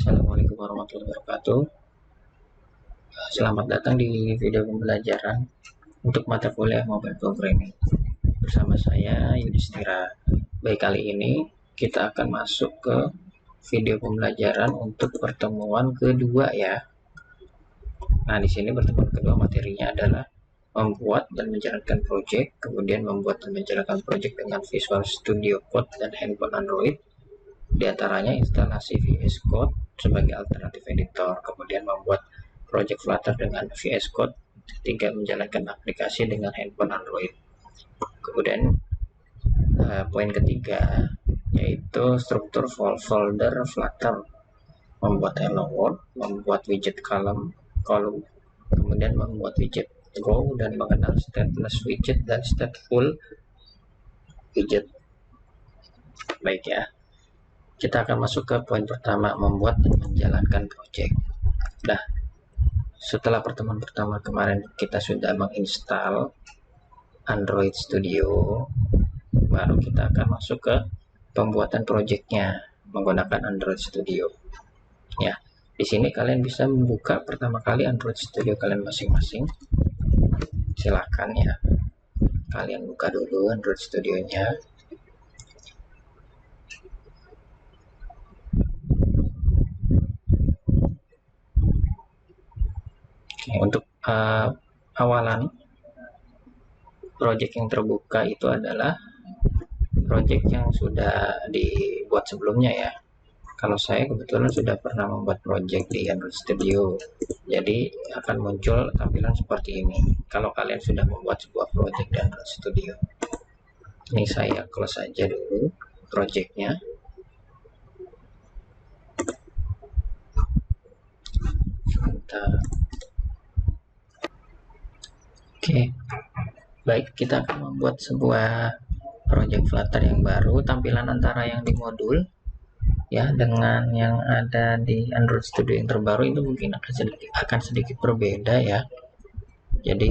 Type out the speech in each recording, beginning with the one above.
Assalamualaikum warahmatullahi wabarakatuh. Selamat datang di video pembelajaran untuk mata kuliah Mobile Programming. Bersama saya Yudhistira. Baik, kali ini kita akan masuk ke video pembelajaran untuk pertemuan kedua ya. Nah, di sini pertemuan kedua materinya adalah membuat dan menjalankan project, kemudian membuat dan menjalankan project dengan Visual Studio Code dan handphone Android. Di antaranya instalasi VS Code sebagai alternatif editor, kemudian membuat project Flutter dengan VS Code, ketiga menjalankan aplikasi dengan handphone Android. Kemudian poin ketiga yaitu struktur folder Flutter, membuat hello world, membuat widget column, kemudian membuat widget go dan mengenal stateless widget dan stateful widget. Baik ya. Kita akan masuk ke poin pertama, membuat dan menjalankan project. Nah, setelah pertemuan pertama kemarin kita sudah menginstal Android Studio, baru kita akan masuk ke pembuatan projectnya menggunakan Android Studio. Ya, di sini kalian bisa membuka pertama kali Android Studio kalian masing-masing. Silakan ya, kalian buka dulu Android Studio-nya. Untuk awalan project yang terbuka itu adalah project yang sudah dibuat sebelumnya ya. Kalau saya kebetulan sudah pernah membuat project di Android Studio, jadi akan muncul tampilan seperti ini kalau kalian sudah membuat sebuah project di Android Studio. Ini saya close aja dulu projectnya. Oke, baik, kita akan membuat sebuah project Flutter yang baru. Tampilan antara yang di modul ya dengan yang ada di Android Studio yang terbaru itu mungkin akan sedikit berbeda ya. Jadi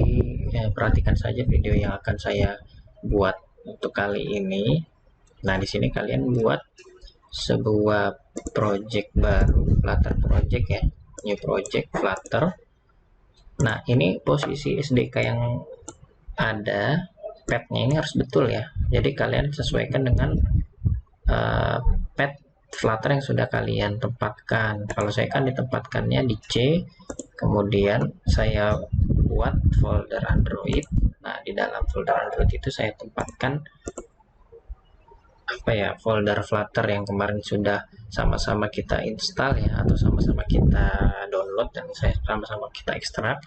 perhatikan saja video yang akan saya buat untuk kali ini. Nah, di sini kalian buat sebuah project baru, Flutter project ya, new project Flutter. Nah, ini posisi SDK yang ada, path-nya ini harus betul ya. Jadi kalian sesuaikan dengan path Flutter yang sudah kalian tempatkan. Kalau saya kan ditempatkannya di C, kemudian saya buat folder Android. Nah, di dalam folder Android itu saya tempatkan folder Flutter yang kemarin sudah sama-sama kita install ya, atau sama-sama kita download dan saya sama-sama kita ekstrak.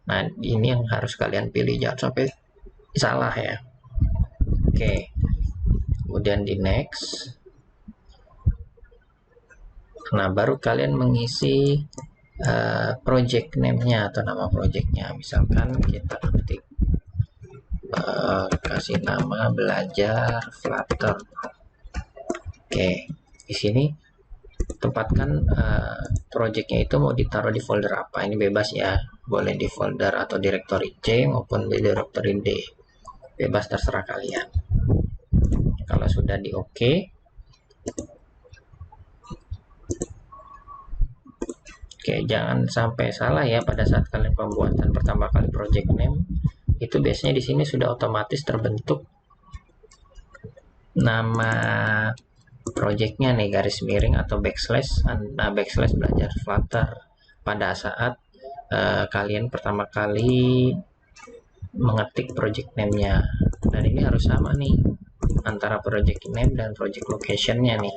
Nah, ini yang harus kalian pilih, jangan sampai salah ya. Oke, kemudian di next. Nah, baru kalian mengisi project name-nya atau nama projectnya. Misalkan kita ketik kasih nama belajar Flutter. Oke, di sini tempatkan projectnya itu mau ditaruh di folder apa. Ini bebas ya, boleh di folder atau directory C maupun di directory D, bebas terserah kalian. Kalau sudah di OK, oke, jangan sampai salah ya pada saat kalian pembuatan pertama kali project name. Itu biasanya di sini sudah otomatis terbentuk nama projectnya nih, garis miring atau backslash. Nah, backslash belajar Flutter pada saat kalian pertama kali mengetik project name-nya. Dan ini harus sama nih antara project name dan project location-nya nih.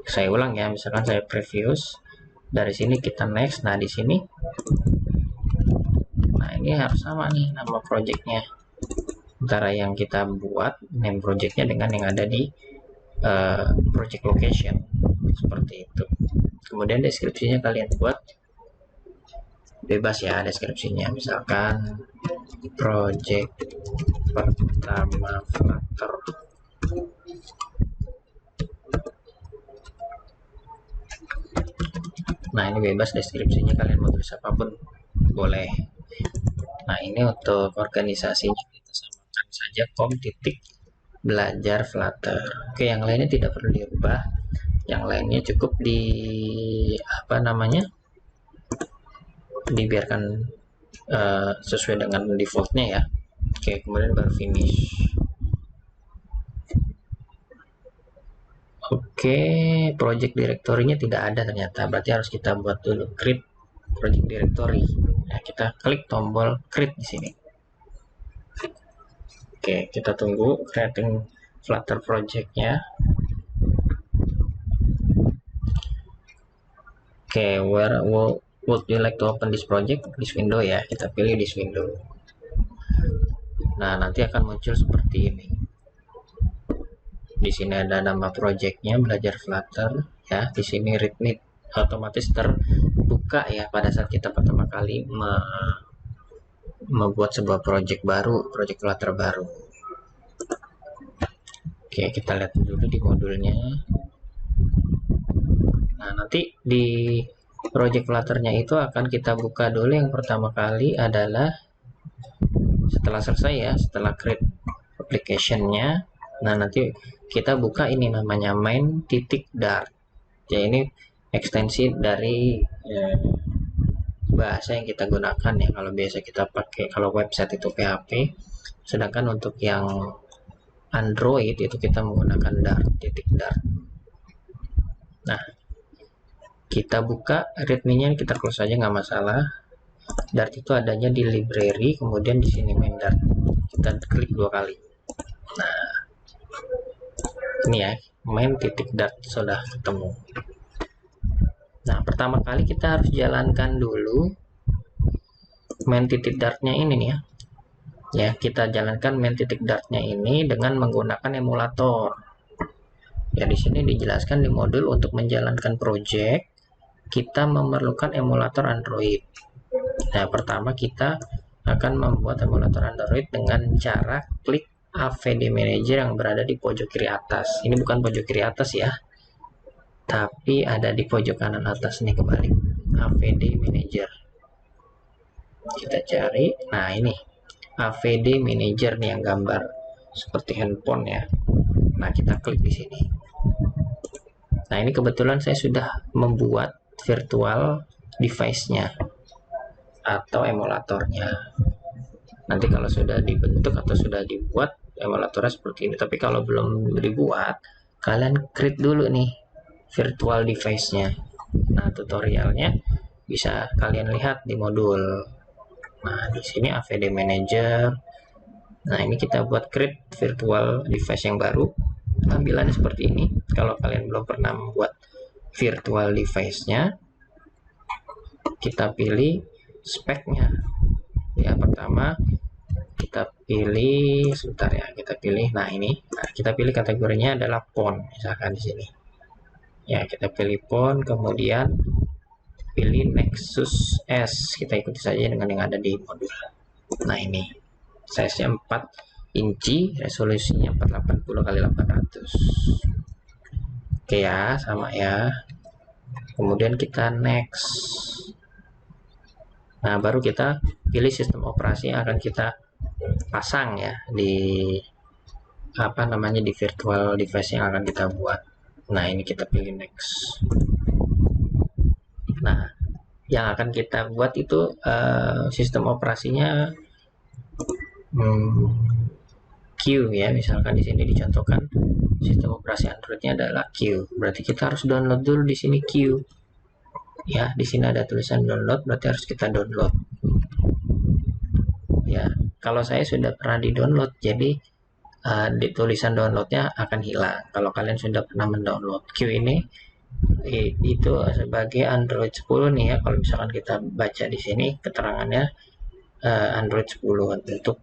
Saya ulang ya, misalkan saya previous, dari sini kita next. Nah, di sini, nah ini harus sama nih nama projectnya antara yang kita buat name projectnya dengan yang ada di project location, seperti itu. Kemudian deskripsinya kalian buat bebas ya, deskripsinya misalkan project pertama Flutter. Nah, ini bebas deskripsinya, kalian mau tulis apapun boleh. Nah, ini untuk organisasinya kita samakan saja com titik belajar Flutter. Oke, yang lainnya tidak perlu diubah. Yang lainnya cukup dibiarkan sesuai dengan defaultnya ya. Oke, kemudian baru finish. Oke, project directory-nya tidak ada ternyata, berarti harus kita buat dulu create project directory. Nah, kita klik tombol create di sini. Oke, kita tunggu creating Flutter project-nya. Oke, where would you like to open this project? This window ya, kita pilih this window. Nah, nanti akan muncul seperti ini. Di sini ada nama projectnya, belajar Flutter ya. Di sini readme otomatis terbuka ya pada saat kita pertama kali membuat sebuah project baru, project Flutter baru. Oke, kita lihat dulu di modulnya. Nah, nanti di project Flutter-nya itu akan kita buka dulu. Yang pertama kali adalah setelah selesai ya, setelah create application-nya. Nah, nanti kita buka ini namanya main.dart. Ya, ini ekstensi dari bahasa yang kita gunakan ya. Kalau biasa kita pakai, kalau website itu PHP, sedangkan untuk yang Android itu kita menggunakan Dart. Nah, kita buka readme-nya, kita close aja nggak masalah. Dart itu adanya di library, kemudian di sini main Dart. Kita klik 2 kali. Nah, ini ya, main.dart sudah ketemu. Nah, pertama kali kita harus jalankan dulu main.dart-nya ini nih ya. Ya, kita jalankan main.dart-nya ini dengan menggunakan emulator. Ya, di sini dijelaskan di modul untuk menjalankan project kita memerlukan emulator Android. Nah, pertama kita akan membuat emulator Android dengan cara klik AVD Manager yang berada di pojok kiri atas. Ini bukan pojok kiri atas ya, tapi ada di pojok kanan atas nih, kebalik. AVD Manager. Kita cari. Nah, ini AVD Manager nih yang gambar seperti handphone ya. Nah, kita klik di sini. Nah, ini kebetulan saya sudah membuat virtual device-nya atau emulatornya. Nanti kalau sudah dibentuk atau sudah dibuat emulatornya seperti ini. Tapi kalau belum dibuat, kalian create dulu nih virtual device-nya. Nah, tutorialnya bisa kalian lihat di modul. Nah, di sini AVD Manager. Nah, ini kita buat create virtual device yang baru. Tampilannya seperti ini. Kalau kalian belum pernah membuat virtual device-nya, kita pilih speknya. Ya, pertama kita pilih sebentar ya, kita pilih. Nah, ini. Nah, kita pilih kategorinya adalah font, misalkan di sini. Ya, kita pilih font, kemudian pilih Nexus S. Kita ikuti saja dengan yang ada di modul. Nah, ini size-nya 4 inci, resolusinya 480 x 800. Oke ya, sama ya. Kemudian kita next. Nah, baru kita pilih sistem operasi yang akan kita pasang ya di di virtual device yang akan kita buat. Nah, ini kita pilih next. Nah, yang akan kita buat itu sistem operasinya Q ya. Misalkan di sini dicontohkan sistem operasi Androidnya adalah Q. Berarti kita harus download dulu di sini Q. Ya, di sini ada tulisan download, berarti harus kita download. Ya, kalau saya sudah pernah di-download, jadi di tulisan downloadnya akan hilang. Kalau kalian sudah pernah mendownload Q ini, itu sebagai Android 10 nih ya. Kalau misalkan kita baca di sini keterangannya Android 10 untuk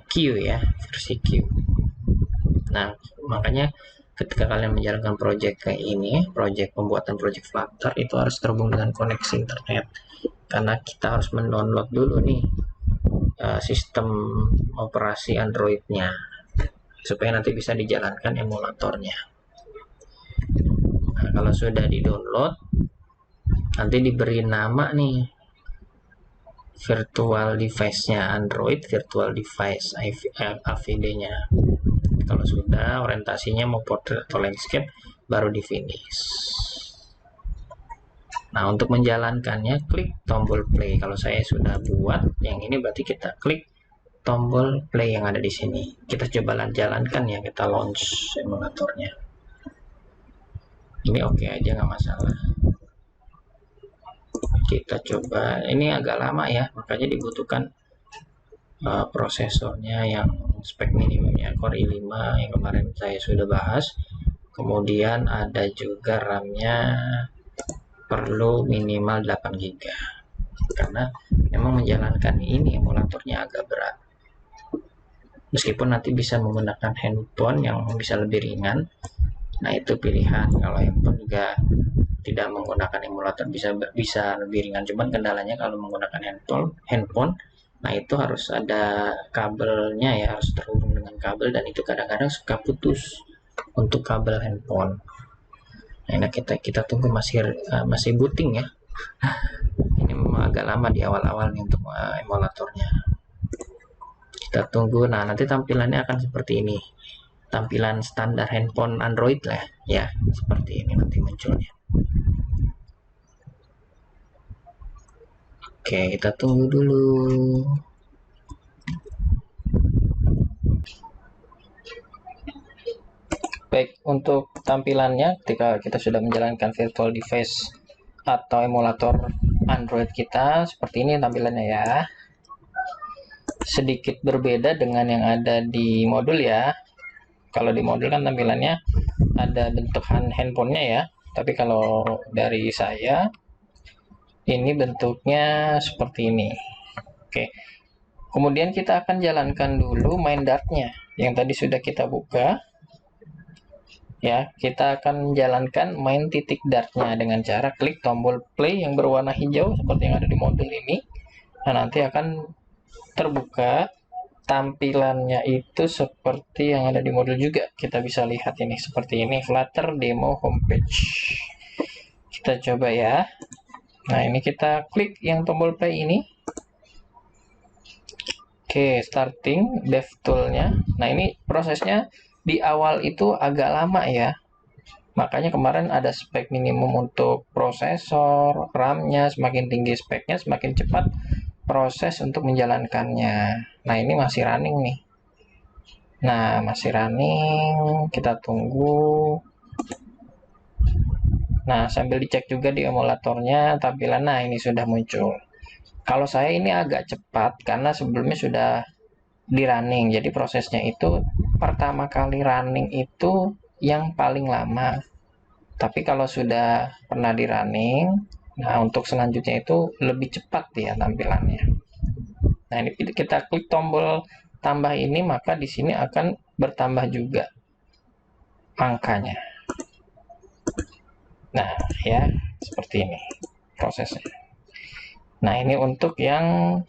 Q ya, versi Q. Nah, makanya ketika kalian menjalankan project kayak ini, pembuatan project Flutter, itu harus terhubung dengan koneksi internet, karena kita harus mendownload dulu nih sistem operasi Androidnya supaya nanti bisa dijalankan emulatornya. Nah, kalau sudah di-download, nanti diberi nama nih virtual device-nya Android, virtual device AVD-nya. Kalau sudah orientasinya mau portrait atau landscape, baru di finish. Nah, untuk menjalankannya klik tombol play. Kalau saya sudah buat yang ini, berarti kita klik tombol play yang ada di sini. Kita coba jalankan ya, kita launch emulatornya. Ini oke aja, nggak masalah. Kita coba, ini agak lama ya, makanya dibutuhkan prosesornya yang spek minimumnya Core i5 yang kemarin saya sudah bahas. Kemudian ada juga RAM-nya perlu minimal 8 GB, karena memang menjalankan ini emulatornya agak berat. Meskipun nanti bisa menggunakan handphone yang bisa lebih ringan, nah itu pilihan. Kalau handphone juga tidak menggunakan emulator bisa lebih ringan, cuman kendalanya kalau menggunakan handphone nah itu harus ada kabelnya ya, harus terhubung dengan kabel, dan itu kadang-kadang suka putus untuk kabel handphone. Nah, ini kita tunggu, masih booting ya. Ini memang agak lama di awal-awal nih untuk emulatornya. Kita tunggu. Nah, nanti tampilannya akan seperti ini. Tampilan standar handphone Android lah ya, seperti ini nanti munculnya. Oke, kita tunggu dulu. Baik, untuk tampilannya ketika kita sudah menjalankan virtual device atau emulator Android kita, seperti ini tampilannya ya. Sedikit berbeda dengan yang ada di modul ya. Kalau di modul kan tampilannya ada bentuk handphonenya ya, tapi kalau dari saya ini bentuknya seperti ini. Oke, kemudian kita akan jalankan dulu main dartnya yang tadi sudah kita buka ya. Kita akan menjalankan main titik dartnya dengan cara klik tombol play yang berwarna hijau seperti yang ada di modul ini. Nah, nanti akan terbuka tampilannya itu seperti yang ada di modul juga. Kita bisa lihat ini seperti ini, Flutter demo homepage. Kita coba ya. Nah, ini kita klik yang tombol play ini. Oke, starting DevTool-nya. Nah, ini prosesnya di awal itu agak lama ya. Makanya kemarin ada spek minimum untuk prosesor, RAM-nya, semakin tinggi speknya semakin cepat proses untuk menjalankannya. Nah, ini masih running nih. Nah, masih running, kita tunggu. Nah, sambil dicek juga di emulatornya tampilan. Nah, ini sudah muncul. Kalau saya ini agak cepat karena sebelumnya sudah di running. Jadi prosesnya itu pertama kali running itu yang paling lama. Tapi kalau sudah pernah di running, nah untuk selanjutnya itu lebih cepat ya tampilannya. Nah, ini kita klik tombol tambah ini, maka di sini akan bertambah juga angkanya. Nah, ya seperti ini prosesnya. Nah, ini untuk yang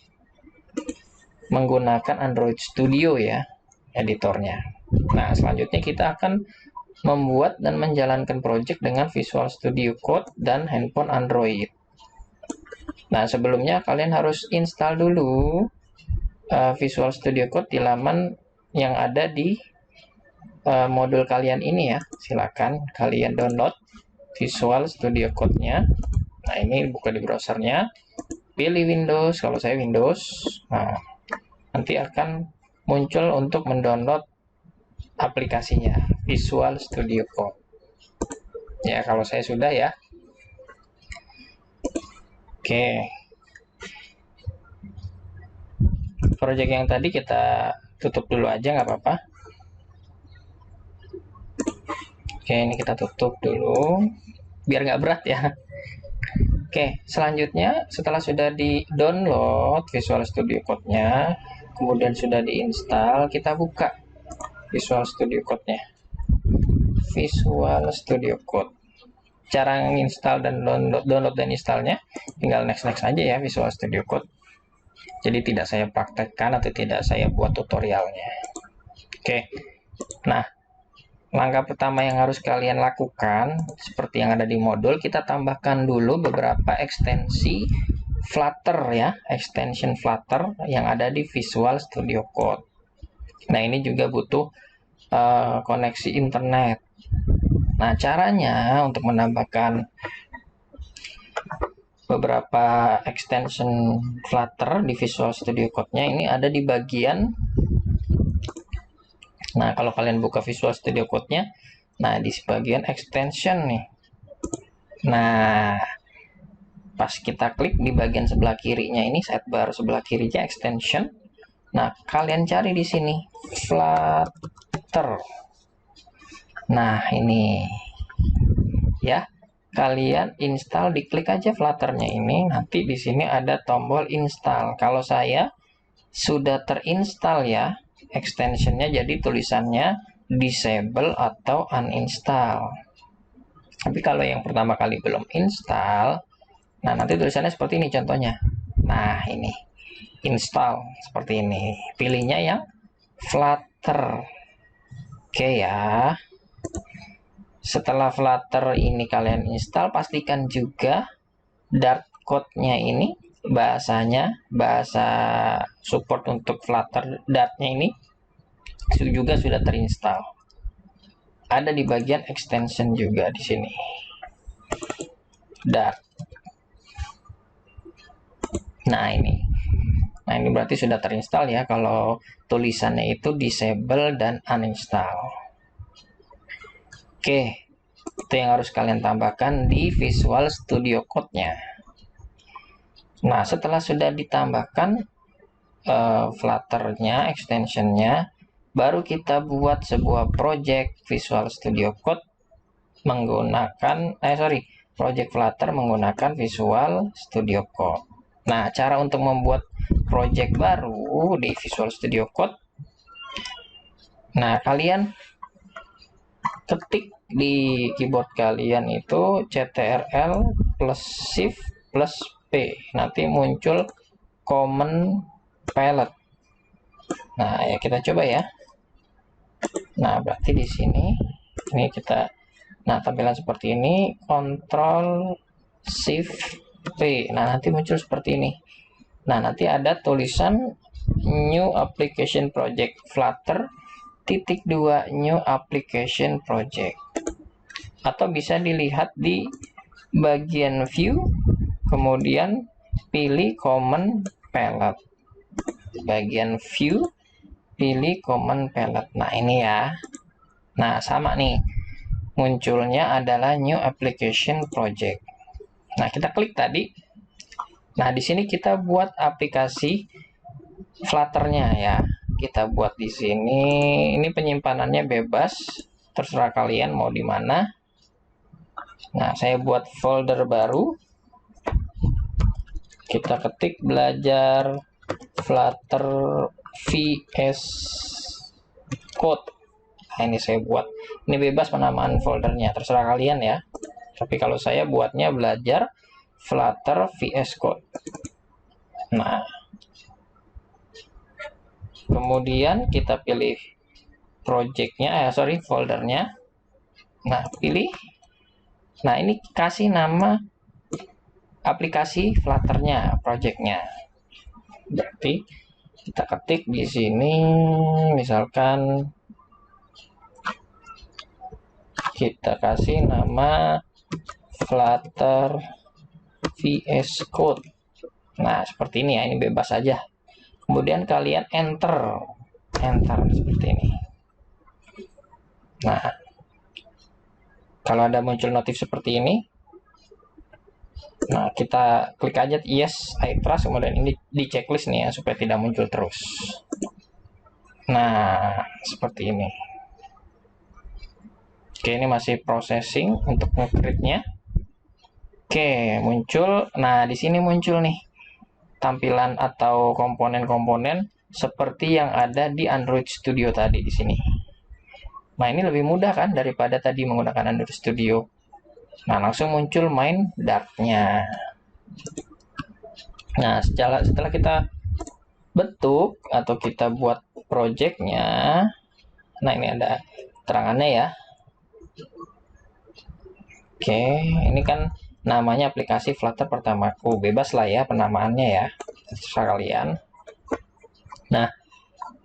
menggunakan Android Studio ya, editornya. Nah, selanjutnya kita akan membuat dan menjalankan project dengan Visual Studio Code dan handphone Android. Nah, sebelumnya kalian harus install dulu Visual Studio Code di laman yang ada di modul kalian ini ya. Silakan kalian download Visual Studio Code-nya. Nah, ini buka di browsernya. Pilih Windows, kalau saya Windows. Nah, nanti akan muncul untuk mendownload aplikasinya Visual Studio Code. Ya, kalau saya sudah ya. Oke. Project yang tadi kita tutup dulu aja, nggak apa-apa. Oke, ini kita tutup dulu biar nggak berat ya. Oke, selanjutnya setelah sudah di-download Visual Studio Code-nya, kemudian sudah diinstal, kita buka Visual Studio Code-nya. Visual Studio Code. Cara menginstal dan download dan installnya tinggal next aja ya, Visual Studio Code. Jadi tidak saya praktekkan atau tidak saya buat tutorialnya. Oke. Nah, langkah pertama yang harus kalian lakukan seperti yang ada di modul, kita tambahkan dulu beberapa ekstensi Flutter ya, extension Flutter yang ada di Visual Studio Code. Nah, ini juga butuh koneksi internet. Nah, caranya untuk menambahkan beberapa extension Flutter di Visual Studio Code-nya ini ada di bagian. Nah, kalau kalian buka Visual Studio Code-nya, nah di bagian extension nih. Nah, pas kita klik di bagian sebelah kirinya ini, sidebar sebelah kirinya extension. Nah, kalian cari di sini Flutter. Nah, ini ya. Kalian install, diklik aja Flutter-nya ini, nanti di sini ada tombol install. Kalau saya sudah terinstall ya extensionnya, jadi tulisannya disable atau uninstall. Tapi kalau yang pertama kali belum install, nah nanti tulisannya seperti ini contohnya. Nah ini install seperti ini, pilihnya yang Flutter. Oke ya. Setelah Flutter ini kalian install, pastikan juga Dart code-nya ini, bahasa support untuk Flutter Dart-nya ini juga sudah terinstall. Ada di bagian extension juga di sini. Dart. Nah, ini berarti sudah terinstall ya kalau tulisannya itu disable dan uninstall. Oke, itu yang harus kalian tambahkan di Visual Studio Code-nya. Nah, setelah sudah ditambahkan Flutter-nya, extension-nya, baru kita buat sebuah project Visual Studio Code menggunakan, project Flutter menggunakan Visual Studio Code. Nah, cara untuk membuat project baru di Visual Studio Code, nah kalian ketik di keyboard kalian itu CTRL plus Shift plus P, nanti muncul command palette. Nah ya kita coba ya. Nah berarti di sini ini kita, nah tampilan seperti ini, Ctrl Shift P, nah nanti muncul seperti ini. Nah nanti ada tulisan New Application Project Flutter -2 New Application Project, atau bisa dilihat di bagian view, kemudian pilih command palette, bagian view, pilih command palette. Nah ini ya, nah sama nih, munculnya adalah New Application Project. Nah kita klik tadi. Nah di sini kita buat aplikasi Flutter-nya ya. Kita buat di sini. Ini penyimpanannya bebas, terserah kalian mau di mana. Nah, saya buat folder baru. Kita ketik belajar Flutter VS Code. Nah, ini saya buat. Ini bebas penamaan foldernya, terserah kalian ya. Tapi kalau saya buatnya belajar Flutter VS Code. Nah, kemudian kita pilih projectnya, foldernya. Nah, pilih. Nah, ini kasih nama aplikasi Flutter-nya, projectnya. Berarti kita ketik di sini, misalkan kita kasih nama Flutter VS Code. Nah, seperti ini ya, ini bebas saja. Kemudian kalian enter seperti ini. Nah, kalau ada muncul notif seperti ini, nah kita klik aja yes, I trust, kemudian ini di checklist nih ya, supaya tidak muncul terus. Nah, seperti ini. Oke, ini masih processing untuk nge-create-nya. Oke, muncul. Nah, di sini muncul nih tampilan atau komponen-komponen seperti yang ada di Android Studio tadi di sini. Nah, ini lebih mudah kan daripada tadi menggunakan Android Studio. Nah, langsung muncul main Dart-nya. Nah, setelah kita bentuk atau kita buat project-nya, nah ini ada terangannya ya. Oke, ini kan namanya aplikasi Flutter pertamaku, bebas lah ya penamaannya ya, terserah kalian. Nah,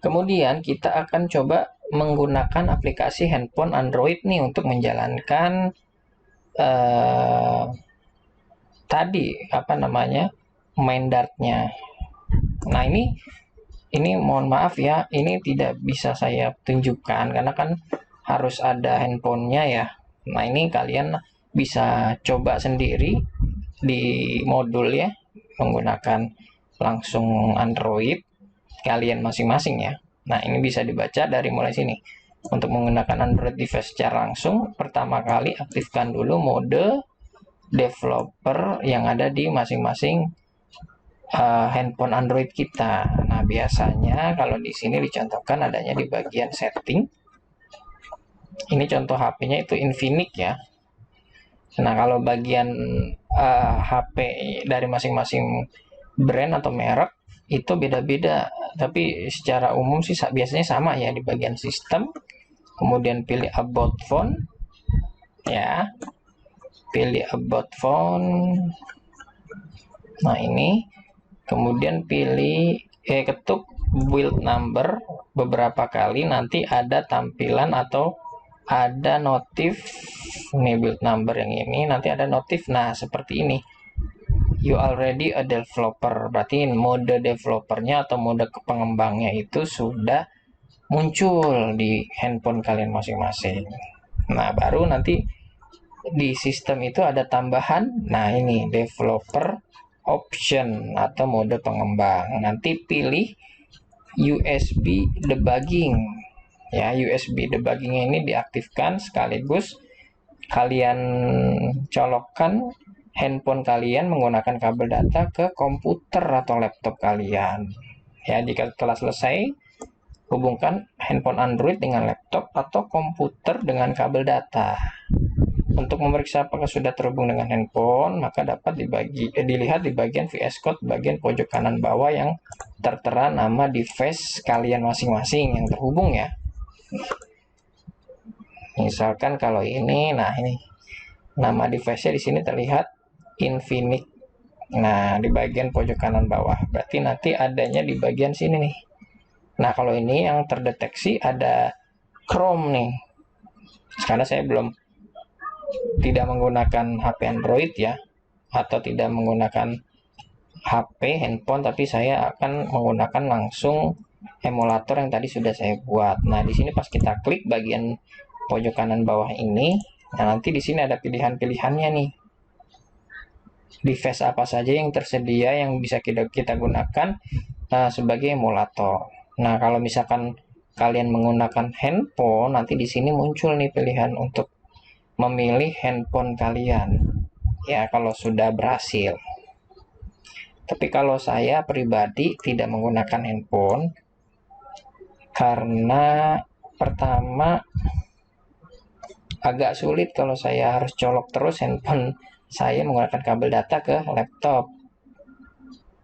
kemudian kita akan coba menggunakan aplikasi handphone Android nih untuk menjalankan tadi apa namanya main dartnya. Nah ini mohon maaf ya, ini tidak bisa saya tunjukkan karena kan harus ada handphonenya ya. Nah ini kalian bisa coba sendiri di modul ya, menggunakan langsung Android kalian masing-masing ya. Nah ini bisa dibaca dari mulai sini. Untuk menggunakan Android device secara langsung, pertama kali aktifkan dulu mode developer yang ada di masing-masing handphone Android kita. Nah, biasanya kalau di sini dicontohkan adanya di bagian setting. Ini contoh HP-nya itu Infinix ya. Nah, kalau bagian HP dari masing-masing brand atau merek itu beda-beda. Tapi secara umum sih biasanya sama ya di bagian sistem. Kemudian pilih about phone ya. Pilih about phone. Nah, ini kemudian ketuk build number beberapa kali, nanti ada tampilan atau ada notif nih build number yang ini, nanti ada notif. Nah seperti ini, you already a developer, berarti mode developernya atau mode pengembangnya itu sudah muncul di handphone kalian masing-masing. Nah baru nanti di sistem itu ada tambahan, nah ini developer option atau mode pengembang. Nanti pilih USB debugging ya. USB debugging ini diaktifkan sekaligus kalian colokkan handphone kalian menggunakan kabel data ke komputer atau laptop kalian ya. Jika telah selesai, hubungkan handphone Android dengan laptop atau komputer dengan kabel data. Untuk memeriksa apakah sudah terhubung dengan handphone, maka dapat dilihat di bagian VS Code bagian pojok kanan bawah yang tertera nama device kalian masing-masing yang terhubung ya. Misalkan kalau ini, nah ini nama device-nya di sini terlihat Infinix. Nah, di bagian pojok kanan bawah. Berarti nanti adanya di bagian sini nih. Nah, kalau ini yang terdeteksi ada Chrome nih. Karena saya tidak menggunakan HP Android ya, atau tidak menggunakan HP handphone, tapi saya akan menggunakan langsung emulator yang tadi sudah saya buat. Nah di sini pas kita klik bagian pojok kanan bawah ini, nah nanti di sini ada pilihan-pilihannya nih, device apa saja yang tersedia yang bisa kita gunakan sebagai emulator. Nah kalau misalkan kalian menggunakan handphone, nanti di sini muncul nih pilihan untuk memilih handphone kalian ya kalau sudah berhasil. Tapi kalau saya pribadi tidak menggunakan handphone karena pertama agak sulit kalau saya harus colok terus handphone saya menggunakan kabel data ke laptop.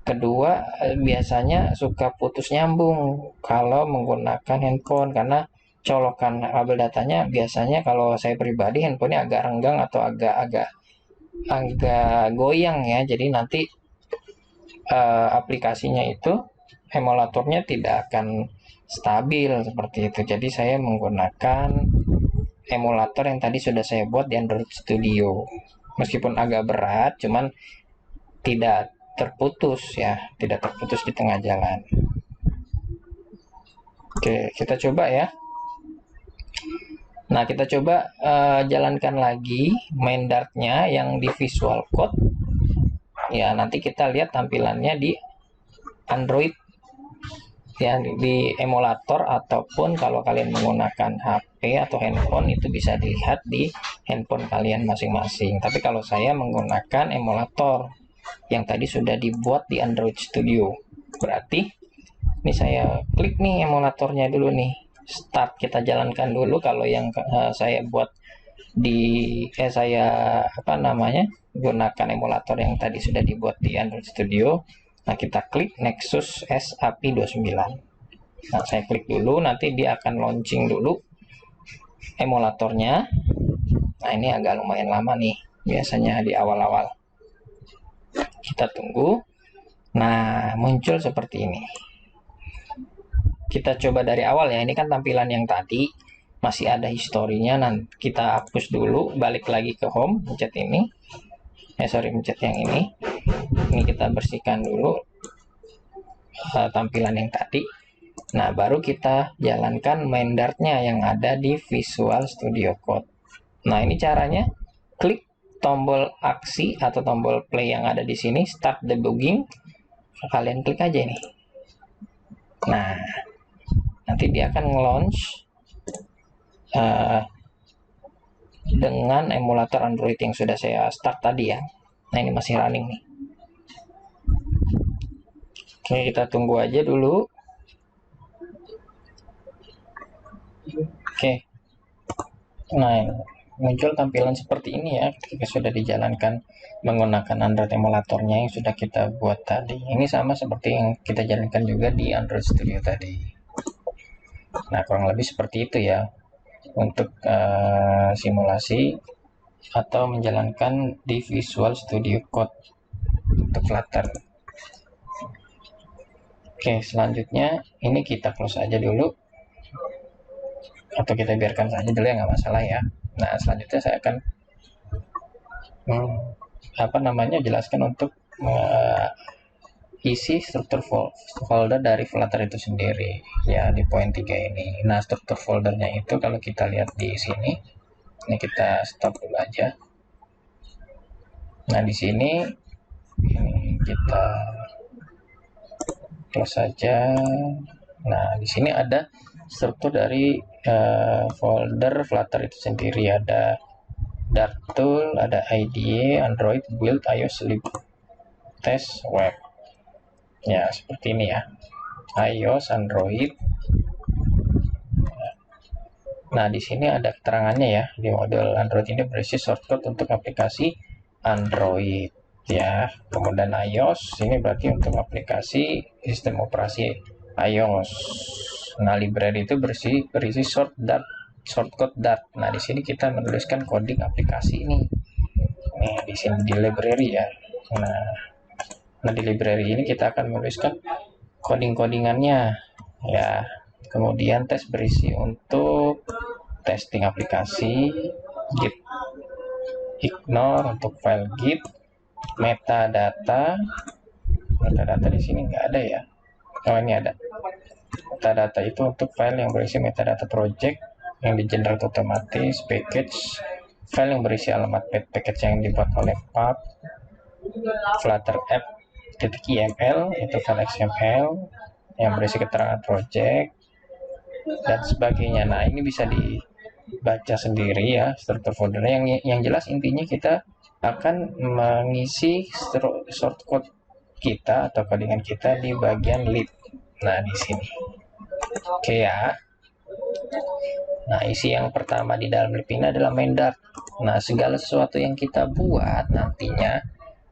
Kedua, biasanya suka putus nyambung kalau menggunakan handphone karena colokan kabel datanya biasanya kalau saya pribadi handphonenya agak renggang atau agak goyang ya. Jadi nanti aplikasinya itu emulatornya tidak akan stabil seperti itu. Jadi saya menggunakan emulator yang tadi sudah saya buat di Android Studio. Meskipun agak berat, cuman tidak terputus ya, tidak terputus di tengah jalan. Oke, kita coba ya. Nah, kita coba jalankan lagi main dartnya yang di Visual Code. Ya, nanti kita lihat tampilannya di Android ya, di emulator, ataupun kalau kalian menggunakan HP atau handphone itu bisa dilihat di handphone kalian masing-masing. Tapi kalau saya menggunakan emulator yang tadi sudah dibuat di Android Studio, berarti ini saya klik nih emulatornya dulu nih, start, kita jalankan dulu. Kalau yang saya buat saya gunakan emulator yang tadi sudah dibuat di Android Studio. Nah kita klik Nexus S API 29. Nah saya klik dulu, nanti dia akan launching dulu emulatornya. Nah ini agak lumayan lama nih biasanya di awal-awal, kita tunggu. Nah muncul seperti ini. kita coba dari awal ya. Ini kan tampilan yang tadi masih ada historinya. Nanti kita hapus dulu, balik lagi ke home, pencet ini. Pencet yang ini. Ini kita bersihkan dulu tampilan yang tadi. Nah, baru kita jalankan main dartnya yang ada di Visual Studio Code. Nah, ini caranya, klik tombol aksi atau tombol play yang ada di sini, start debugging. Kalian klik aja ini. Nah, nanti dia akan nge-launch dengan emulator Android yang sudah saya start tadi ya. Nah, ini masih running nih. Oke, kita tunggu aja dulu. Oke. Nah, muncul tampilan seperti ini ya ketika sudah dijalankan menggunakan Android emulatornya yang sudah kita buat tadi. Ini sama seperti yang kita jalankan juga di Android Studio tadi. Nah, kurang lebih seperti itu ya untuk simulasi atau menjalankan di Visual Studio Code untuk Flutter. Oke, selanjutnya ini kita close aja dulu atau kita biarkan saja dulu ya, nggak masalah ya. Nah, selanjutnya saya akan jelaskan untuk isi struktur folder dari Flutter itu sendiri ya di poin 3 ini. Nah, struktur foldernya itu kalau kita lihat di sini, ini kita stop dulu aja. Nah, di sini ini kita close saja. Nah, di sini ada struktur dari folder Flutter itu sendiri. Ada Dart Tool, ada IDE, Android, Build, iOS, Lib, Test, Web. Ya, seperti ini ya. iOS, Android. Nah, di sini ada keterangannya ya. Di modul Android ini berisi shortcut untuk aplikasi Android ya. Kemudian iOS ini berarti untuk aplikasi sistem operasi iOS. Nah, library itu berisi shortcut Dart. Nah, di sini kita menuliskan coding aplikasi ini. Nih, di sini di library ya. Nah, di library ini kita akan menuliskan codingannya ya. Kemudian tes berisi untuk testing aplikasi, git ignore untuk file git, metadata di sini nggak ada ya. Oh, ini ada. Metadata itu untuk file yang berisi metadata project yang di-generate otomatis, package, file yang berisi alamat package yang dibuat oleh pub, Flutter app.yml itu file XML yang berisi keterangan project dan sebagainya. Nah, ini bisa dibaca sendiri ya struktur foldernya. Yang jelas intinya kita akan mengisi shortcode kita atau codingan kita di bagian lib. Nah, di sini. Oke ya. Nah, isi yang pertama di dalam lib ini adalah main Dart. Nah, segala sesuatu yang kita buat nantinya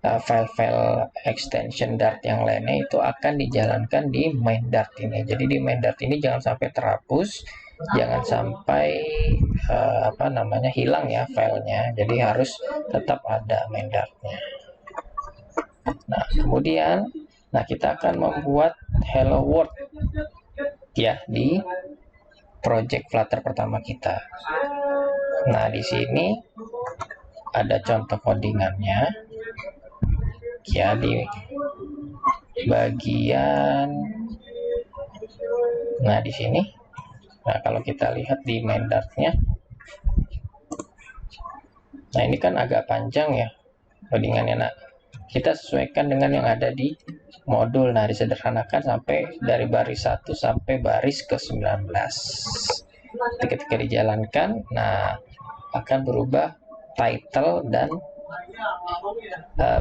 file-file extension Dart yang lainnya itu akan dijalankan di main Dart ini. Jadi di main Dart ini jangan sampai terhapus, jangan sampai hilang ya filenya. Jadi harus tetap ada main Dartnya. Nah, kemudian kita akan membuat hello world ya di project Flutter pertama kita. Nah, di sini ada contoh codingannya ya di bagian. Nah, di sini. Nah, kalau kita lihat di main Dart-nya. Nah, ini kan agak panjang ya codingannya. Nah, kita sesuaikan dengan yang ada di modul. Nah, disederhanakan sampai dari baris 1 sampai baris ke-19. Ketika dijalankan, nah akan berubah title dan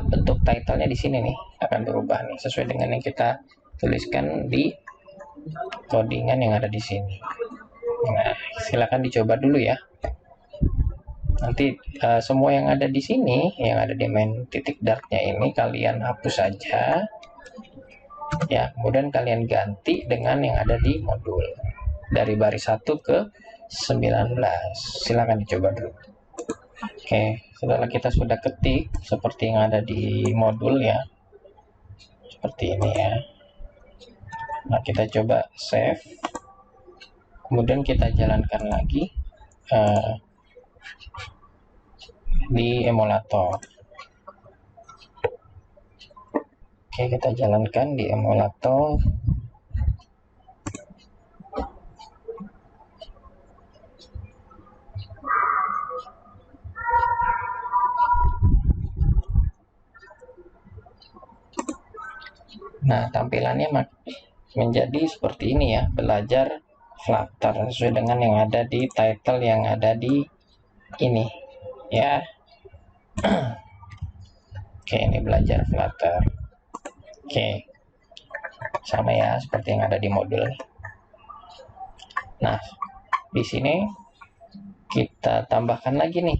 bentuk titlenya di sini nih akan berubah nih sesuai dengan yang kita tuliskan di codingan yang ada di sini. Nah, silakan dicoba dulu ya. Nanti semua yang ada di sini, yang ada di main titik Dart-nya ini kalian hapus saja ya. Kemudian kalian ganti dengan yang ada di modul dari baris 1 ke 19. Silakan dicoba dulu. Oke, setelah kita sudah ketik seperti yang ada di modul ya, seperti ini ya. Nah, kita coba save, kemudian kita jalankan lagi di emulator. Oke, kita jalankan di emulator. Nah, tampilannya menjadi seperti ini ya, belajar Flutter sesuai dengan yang ada di title yang ada di ini ya. Oke, ini belajar Flutter. Oke, sama ya seperti yang ada di modul. Nah, di sini kita tambahkan lagi nih,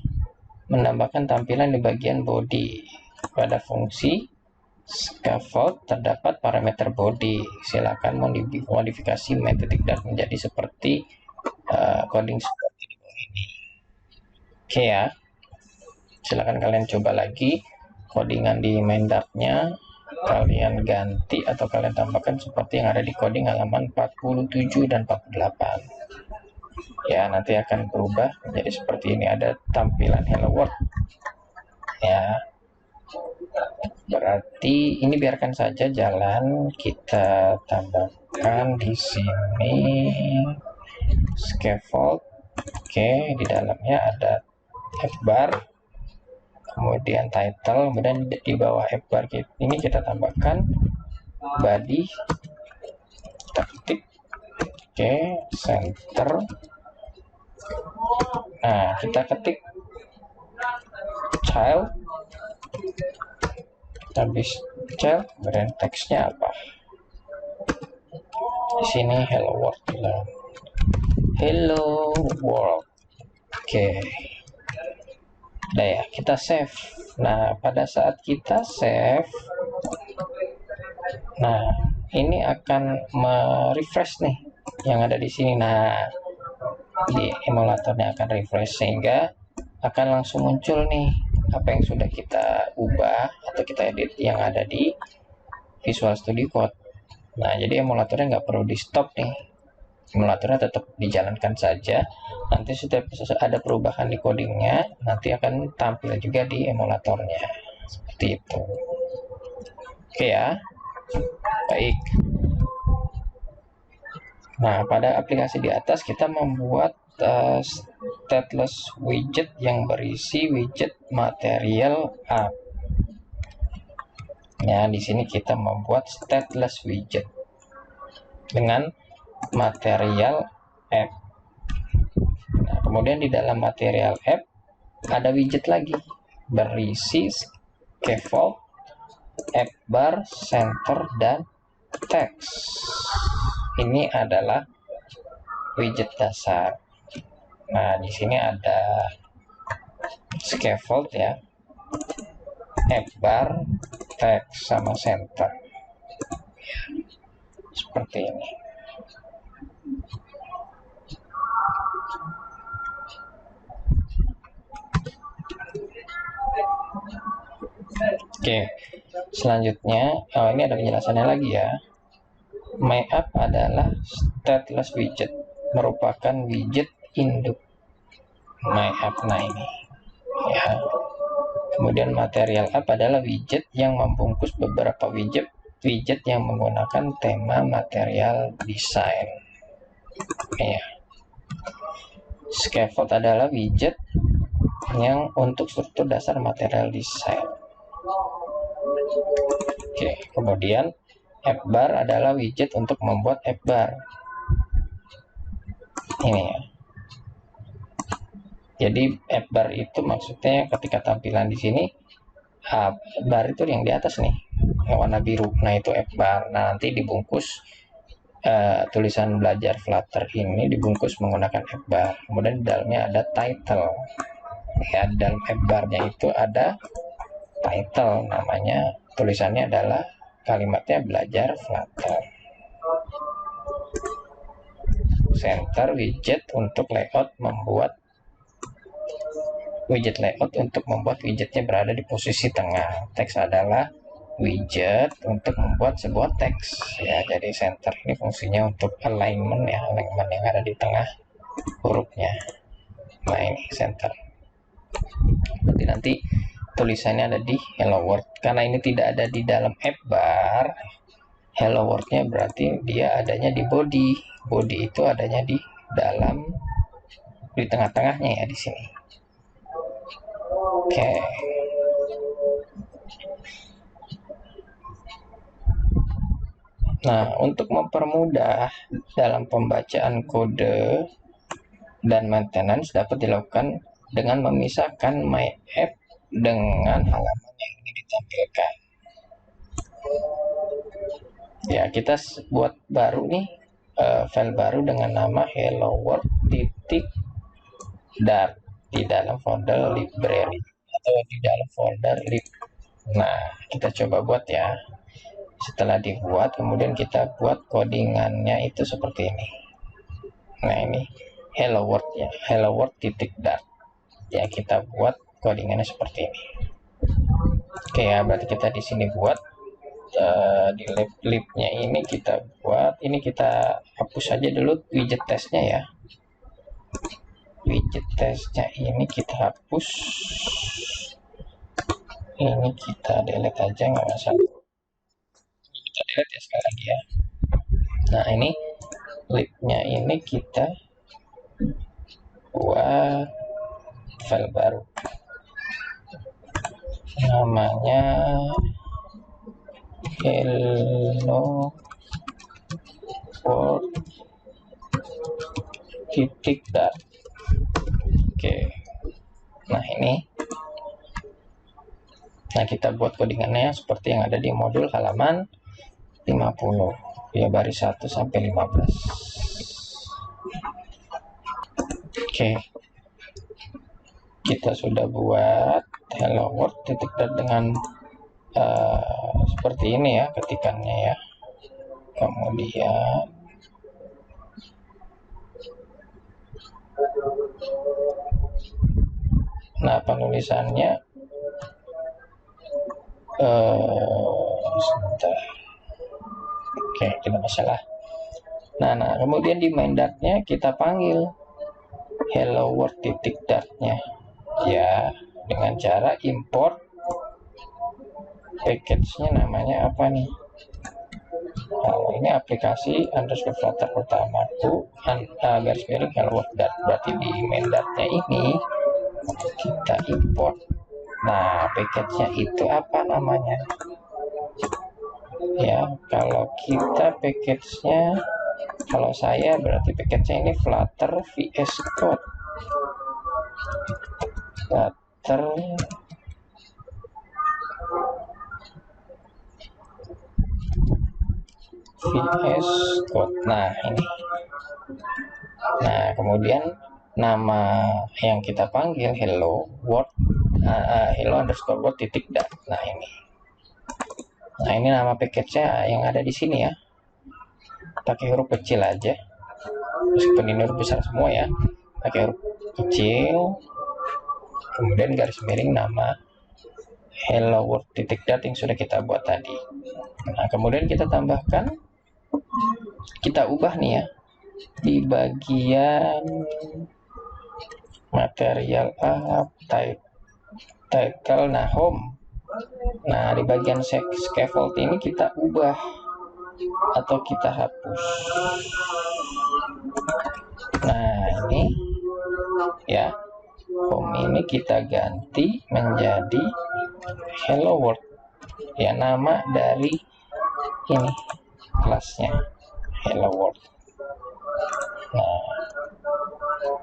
menambahkan tampilan di bagian body. Pada fungsi scaffold terdapat parameter body. Silakan modifikasi metode dan menjadi seperti coding seperti di bawah ini. Oke ya, silakan kalian coba lagi codingan di main dart-nya, kalian ganti atau kalian tambahkan seperti yang ada di coding halaman 47 dan 48 ya. Nanti akan berubah menjadi seperti ini, ada tampilan hello world ya. Berarti ini biarkan saja jalan, kita tambahkan di sini scaffold. Oke, di dalamnya ada F-bar, kemudian title, kemudian di bawah F-bar ini kita tambahkan body, kita ketik, oke, center. Nah, kita ketik child, habis child, kemudian teksnya apa? Di sini hello world, hello world. Oke, udah ya, kita save. Nah, pada saat kita save, nah ini akan merefresh nih yang ada di sini. Nah, di emulatornya akan refresh sehingga akan langsung muncul nih apa yang sudah kita ubah atau kita edit yang ada di Visual Studio Code. Nah, jadi emulatornya nggak perlu di stop nih, emulatornya tetap dijalankan saja. Nanti setiap ada perubahan di codingnya, nanti akan tampil juga di emulatornya seperti itu. Oke ya, baik. Nah, pada aplikasi di atas kita membuat stateless widget yang berisi widget material app. Ya, di sini kita membuat stateless widget dengan material app. Nah, kemudian di dalam material app ada widget lagi berisi scaffold, app bar, center, dan text. Ini adalah widget dasar. Nah, di sini ada scaffold ya, app bar, text, sama center. Seperti ini. Oke, selanjutnya ini ada penjelasannya lagi ya. My app adalah stateless widget, merupakan widget induk My app. Nah, ini ya. Kemudian material app adalah widget yang membungkus beberapa widget yang menggunakan tema material design ya. Scaffold adalah widget yang untuk struktur dasar material design. Oke, kemudian app bar adalah widget untuk membuat app bar. Ini ya. Jadi app bar itu maksudnya ketika tampilan di sini bar itu yang di atas nih, yang warna biru. Nah, itu app bar. Nah, nanti dibungkus tulisan belajar Flutter ini dibungkus menggunakan app bar. Kemudian di dalamnya ada title. Ya, dalam app barnya itu ada title, namanya tulisannya adalah kalimatnya belajar Flutter. Center widget untuk layout, membuat widget layout untuk membuat widgetnya berada di posisi tengah. Teks adalah widget untuk membuat sebuah teks ya. Jadi center ini fungsinya untuk alignment ya, alignment yang ada di tengah hurufnya. Nah ini center, berarti nanti tulisannya ada di hello world. Karena ini tidak ada di dalam app bar, hello world-nya berarti dia adanya di body. Body itu adanya di dalam, di tengah-tengahnya ya, di sini. Oke. Nah, untuk mempermudah dalam pembacaan kode dan maintenance dapat dilakukan dengan memisahkan my app dengan halaman yang ingin ditampilkan. Ya, kita buat baru nih, file baru dengan nama hello world .dart di dalam folder library atau di dalam folder lib. Nah, kita coba buat ya. Setelah dibuat, kemudian kita buat codingannya itu seperti ini. Nah ini hello world ya, hello world .dart ya, kita buat codingannya seperti ini. Oke ya, berarti kita di sini buat di lib-libnya ini kita buat, ini kita hapus saja dulu widget testnya ya. Widget testnya ini kita hapus, ini kita delete aja, nggak masalah. Kita delete ya sekali lagi ya. Nah ini libnya ini kita buat file baru, namanya hello world .dart. Oke, nah ini, nah kita buat codingannya seperti yang ada di modul halaman 50 ya, baris 1 sampai 15. Oke, kita sudah buat hello world .dart dengan seperti ini ya ketikannya ya. Kemudian nah penulisannya sebentar. Oke, tidak masalah. Nah kemudian di main dartnya kita panggil hello world .dart-nya ya, dengan cara import package-nya, namanya apa nih? Nah, ini aplikasi underscore flutter pertama tuh garis miring hello world .dart. Berarti di main dartnya ini kita import. Nah package-nya itu apa namanya ya? Kalau kita package-nya, kalau saya berarti package-nya ini Flutter VS Code. Flutter VS Code. Nah ini, nah kemudian nama yang kita panggil hello world hello underscore world .dart. Nah ini, nah ini nama package-nya yang ada di sini ya, pakai huruf kecil aja, meskipun ini huruf besar semua ya, pakai huruf kecil, kemudian garis miring nama hello world .dart yang sudah kita buat tadi. Nah kemudian kita tambahkan, kita ubah nih ya, di bagian material title, nah home, nah di bagian scaffold ini kita ubah atau kita hapus. Nah ini ya, home ini kita ganti menjadi hello world ya, nama dari ini kelasnya hello world. Nah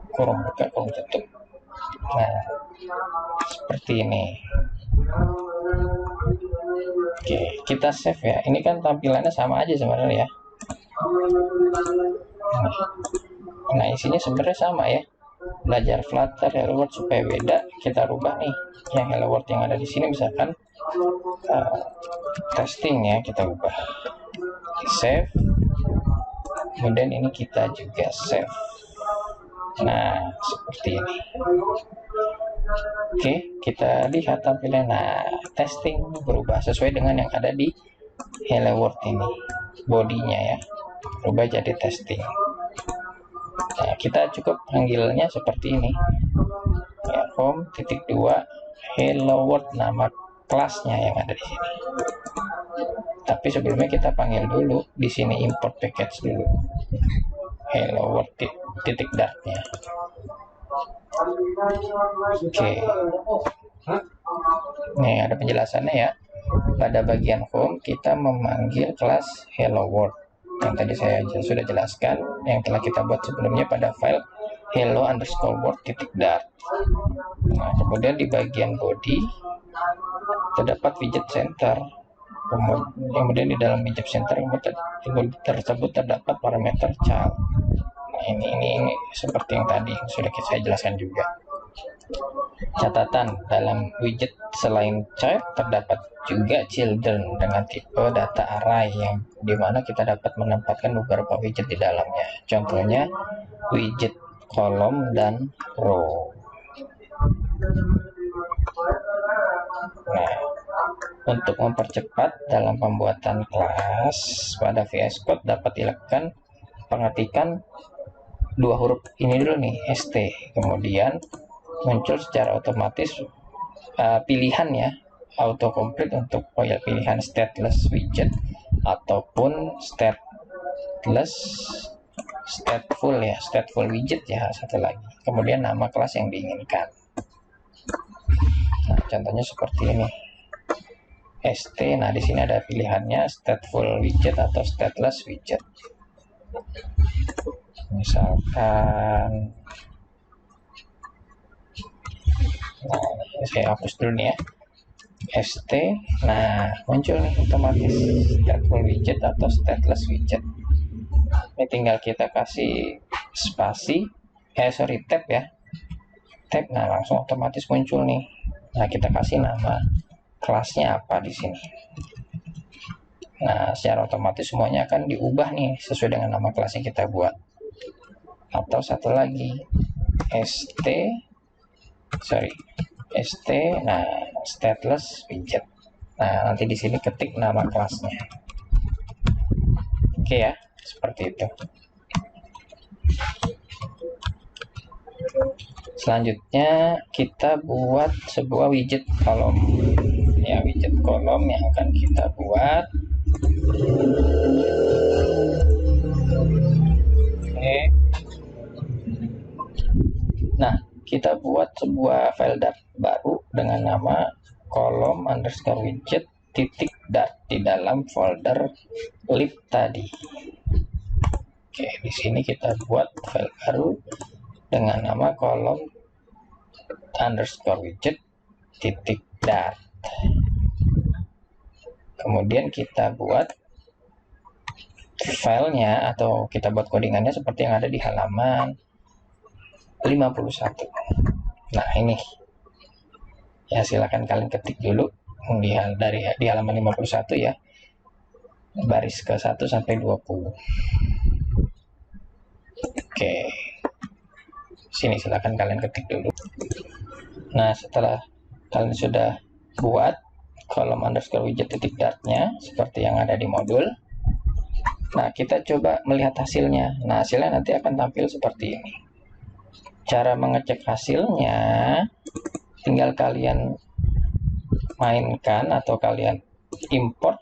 kurung buka kurung tutup, nah seperti ini. Oke, kita save ya. Ini kan tampilannya sama aja sebenarnya ya. Nah isinya sebenarnya sama ya, belajar Flutter hello world. Supaya beda, kita rubah nih yang hello world yang ada di sini, misalkan testing ya, kita ubah save, kemudian ini kita juga save. Nah seperti ini. Oke, kita lihat tampilan. Nah, testing berubah sesuai dengan yang ada di Hello World ini. Bodinya ya, berubah jadi testing. Nah, kita cukup panggilnya seperti ini. Ya, home titik 2 Hello World, nama kelasnya yang ada di sini. Tapi sebelumnya kita panggil dulu di sini, import package dulu. Hello World titik dartnya. Oke. Nih ada penjelasannya ya. Pada bagian home kita memanggil kelas Hello World yang tadi saya sudah jelaskan, yang telah kita buat sebelumnya pada file hello_world.dart. Nah, kemudian di bagian body terdapat widget center. Kemudian di dalam widget center tersebut terdapat parameter child. Nah, ini seperti yang tadi sudah saya jelaskan juga. Catatan, dalam widget selain child terdapat juga children dengan tipe data array, yang dimana kita dapat menempatkan beberapa widget di dalamnya. Contohnya widget kolom dan row. Nah, untuk mempercepat dalam pembuatan kelas pada VS Code dapat dilakukan pengetikan dua huruf ini dulu nih, ST, kemudian muncul secara otomatis pilihan ya, autocomplete untuk pilihan stateless widget ataupun stateful ya, stateful widget ya, satu lagi. Kemudian nama kelas yang diinginkan. Nah, contohnya seperti ini. ST, nah di sini ada pilihannya stateful widget atau stateless widget. Misalkan, nah, saya hapus dulu nih ya, ST. Nah, muncul nih otomatis stateful widget atau stateless widget. Ini tinggal kita kasih spasi, tab ya, tab. Nah, langsung otomatis muncul nih. Nah, kita kasih nama kelasnya apa di sini. Nah, secara otomatis semuanya akan diubah nih sesuai dengan nama kelas yang kita buat. Atau satu lagi, ST, nah, stateless widget. Nah, nanti di sini ketik nama kelasnya. Oke ya, seperti itu. Selanjutnya kita buat sebuah widget kolom ya, widget kolom yang akan kita buat. Oke. Nah, kita buat sebuah file dart baru dengan nama kolom_widget.dart di dalam folder lib tadi. Oke, di sini kita buat file baru dengan nama kolom_widget.dart. Kemudian kita buat filenya atau kita buat codingannya seperti yang ada di halaman 51. Nah, ini ya, silakan kalian ketik dulu di halaman 51 ya, baris ke 1 sampai 20. Oke, sini silakan kalian ketik dulu. Nah, setelah kalian sudah buat kolom_widget.dartnya seperti yang ada di modul, nah kita coba melihat hasilnya. Nah, hasilnya nanti akan tampil seperti ini. Cara mengecek hasilnya tinggal kalian mainkan atau kalian import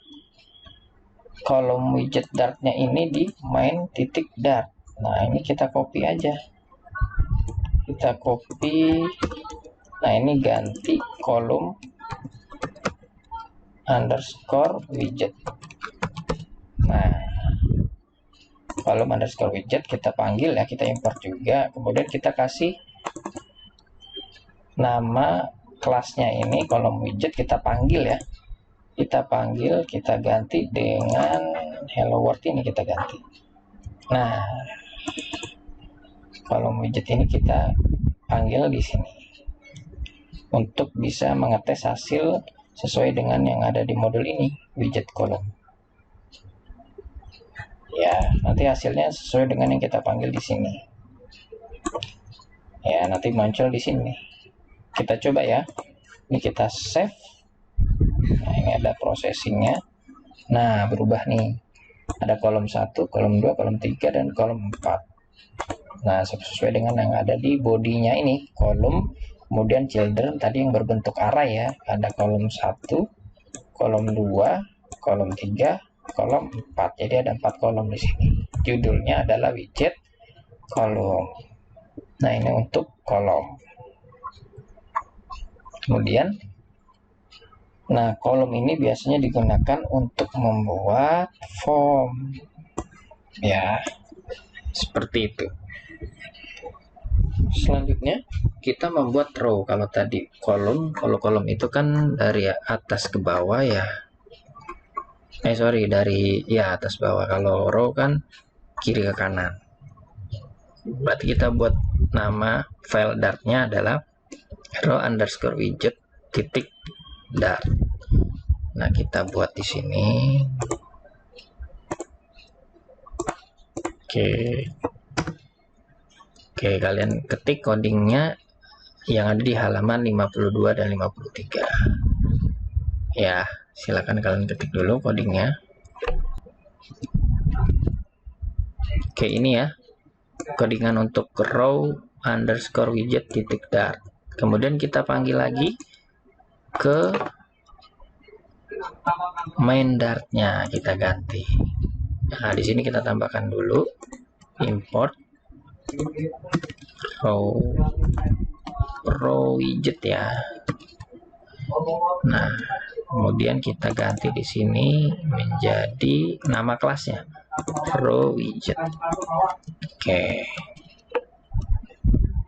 kolom widget dartnya ini di main.dart. Nah, ini kita copy aja, kita copy. Nah, ini ganti kolom_widget. Nah, kolom_widget kita panggil ya, kita import juga. Kemudian kita kasih nama kelasnya ini, kolom widget kita panggil ya, kita ganti dengan hello world ini, kita ganti. Nah, kolom widget ini kita panggil di sini untuk bisa mengetes hasil sesuai dengan yang ada di modul ini, widget kolom. Ya, nanti hasilnya sesuai dengan yang kita panggil di sini. Ya, nanti muncul di sini. kita coba ya. Ini kita save. Nah, ini ada processingnya. Nah, berubah nih. Ada kolom 1, kolom 2, kolom 3, dan kolom 4. Nah, sesuai dengan yang ada di bodinya ini, kolom, kemudian children tadi yang berbentuk array ya. Ada kolom 1, kolom 2, kolom 3, kolom 4. Jadi ada 4 kolom di sini. Judulnya adalah widget kolom. Nah, ini untuk kolom. Kemudian, nah, kolom ini biasanya digunakan untuk membuat form. Ya, seperti itu. Selanjutnya, kita membuat row. Kalau tadi kolom, kalau kolom itu kan dari atas ke bawah ya. Dari atas bawah. Kalau row kan kiri ke kanan. Berarti kita buat nama file dartnya adalah row_widget titik dart. Nah, kita buat di sini. Oke, kalian ketik codingnya yang ada di halaman 52 dan 53. Ya, silakan kalian ketik dulu codingnya. Oke, ini ya codingan untuk row_widget titik dart. Kemudian kita panggil lagi ke main dartnya, kita ganti. Nah, di sini kita tambahkan dulu import row widget ya. Nah, kemudian kita ganti di sini menjadi nama kelasnya row widget. Oke.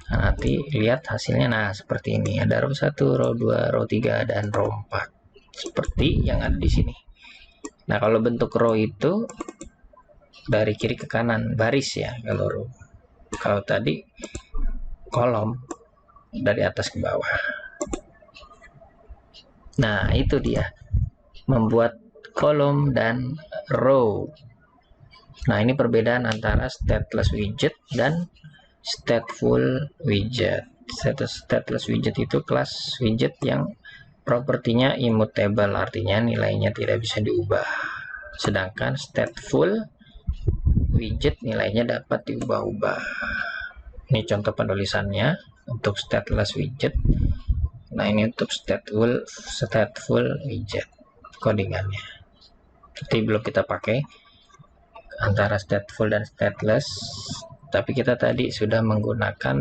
Nah, nanti lihat hasilnya. Nah, seperti ini. Ada row 1, row 2, row 3, dan row 4. Seperti yang ada di sini. Nah, kalau bentuk row itu dari kiri ke kanan, baris ya kalau row. Kalau tadi kolom dari atas ke bawah. Nah, itu dia membuat kolom dan row. Nah, ini perbedaan antara stateless widget dan stateful widget. Stateless widget itu kelas widget yang propertinya immutable, artinya nilainya tidak bisa diubah. Sedangkan stateful widget nilainya dapat diubah-ubah. Ini contoh penulisannya untuk stateless widget. Nah, ini untuk stateful widget codingannya. Jadi belum kita pakai antara stateful dan stateless, tapi kita tadi sudah menggunakan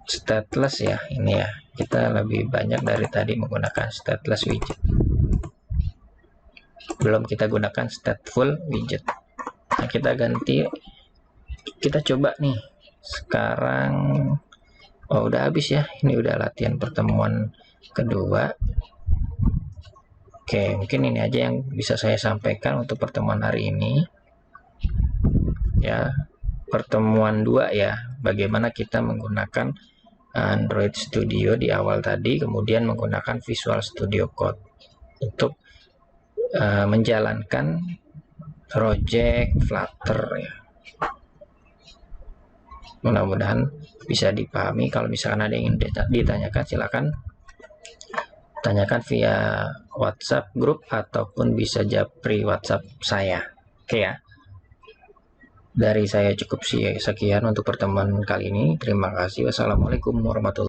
stateless ya. Ini ya, kita lebih banyak dari tadi menggunakan stateless widget. Belum kita gunakan stateful widget. Nah, kita ganti, kita coba nih sekarang. Oh, udah habis ya, ini udah latihan pertemuan kedua. Oke, mungkin ini aja yang bisa saya sampaikan untuk pertemuan hari ini ya. Pertemuan 2 ya, bagaimana kita menggunakan Android Studio di awal tadi, kemudian menggunakan Visual Studio Code untuk menjalankan project Flutter ya. Mudah-mudahan bisa dipahami. Kalau misalkan ada yang ingin ditanyakan, silakan tanyakan via WhatsApp grup ataupun bisa japri WhatsApp saya. Oke ya. Dari saya cukup sekian untuk pertemuan kali ini. Terima kasih. Wassalamualaikum warahmatullahi wabarakatuh.